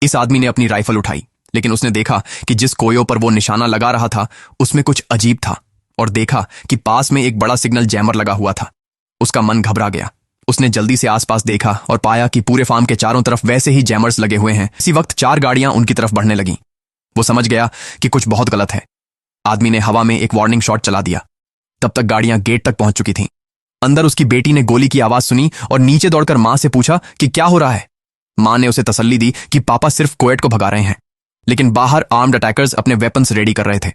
इस आदमी ने अपनी राइफल उठाई, लेकिन उसने देखा कि जिस कोयों पर वो निशाना लगा रहा था उसमें कुछ अजीब था, और देखा कि पास में एक बड़ा सिग्नल जैमर लगा हुआ था। उसका मन घबरा गया। उसने जल्दी से आसपास देखा और पाया कि पूरे फार्म के चारों तरफ वैसे ही जैमर्स लगे हुए हैं। इसी वक्त 4 गाड़ियां उनकी तरफ बढ़ने लगीं। वो समझ गया कि कुछ बहुत गलत है। आदमी ने हवा में एक वार्निंग शॉट चला दिया। तब तक गाड़ियां गेट तक पहुंच चुकी थीं। अंदर उसकी बेटी ने गोली की आवाज सुनी और नीचे दौड़कर मां से पूछा कि क्या हो रहा है। मां ने उसे तसल्ली दी कि पापा सिर्फ कोएट को भगा रहे हैं, लेकिन बाहर आर्म्ड अटैकर्स अपने वेपन्स रेडी कर रहे थे।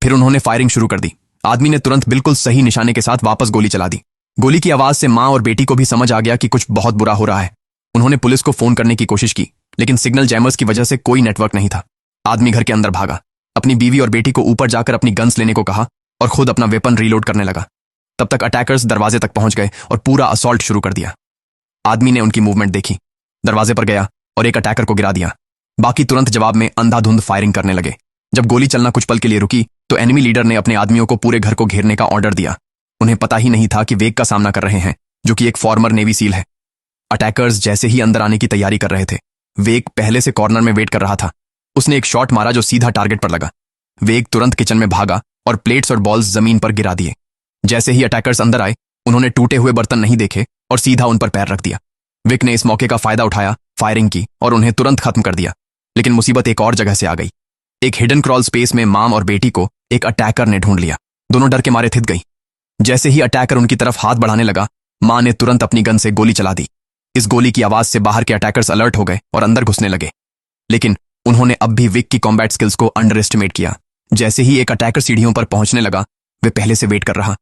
फिर उन्होंने फायरिंग शुरू कर दी। आदमी ने तुरंत बिल्कुल सही निशाने के साथ वापस गोली चला दी। गोली की आवाज से मां और बेटी को भी समझ आ गया कि कुछ बहुत बुरा हो रहा है। उन्होंने पुलिस को फोन करने की कोशिश की, लेकिन सिग्नल जैमर्स की वजह से कोई नेटवर्क नहीं था। आदमी घर के अंदर भागा, अपनी बीवी और बेटी को ऊपर जाकर अपनी गन्स लेने को कहा और खुद अपना वेपन रीलोड करने लगा। तब तक अटैकर्स दरवाजे तक पहुंच गए और पूरा असॉल्ट शुरू कर दिया। आदमी ने उनकी मूवमेंट देखी, दरवाजे पर गया और एक अटैकर को गिरा दिया। बाकी तुरंत जवाब में अंधाधुंध फायरिंग करने लगे। जब गोली चलना कुछ पल के लिए रुकी तो एनिमी लीडर ने अपने आदमियों को पूरे घर को घेरने का ऑर्डर दिया। उन्हें पता ही नहीं था कि वेग का सामना कर रहे हैं, जो कि एक फॉर्मर नेवी सील है। अटैकर्स जैसे ही अंदर आने की तैयारी कर रहे थे, वेग पहले से कॉर्नर में वेट कर रहा था। उसने एक शॉट मारा जो सीधा टारगेट पर लगा। वेग तुरंत किचन में भागा और प्लेट्स और बॉल्स जमीन पर गिरा दिए। जैसे ही अटैकर्स अंदर आए, उन्होंने टूटे हुए बर्तन नहीं देखे और सीधा उन पर पैर रख दिया। विक ने इस मौके का फायदा उठाया, फायरिंग की और उन्हें तुरंत खत्म कर दिया। लेकिन मुसीबत एक और जगह से आ गई। एक हिडन क्रॉल स्पेस में माम और बेटी को एक अटैकर ने ढूंढ लिया। दोनों डर के मारे थित गई। जैसे ही अटैकर उनकी तरफ हाथ बढ़ाने लगा, मां ने तुरंत अपनी गन से गोली चला दी। इस गोली की आवाज से बाहर के अटैकर्स अलर्ट हो गए और अंदर घुसने लगे, लेकिन उन्होंने अब भी विक की कॉम्बैट स्किल्स को अंडर एस्टिमेट किया। जैसे ही एक अटैकर सीढ़ियों पर पहुंचने लगा, वे पहले से वेट कर रहा।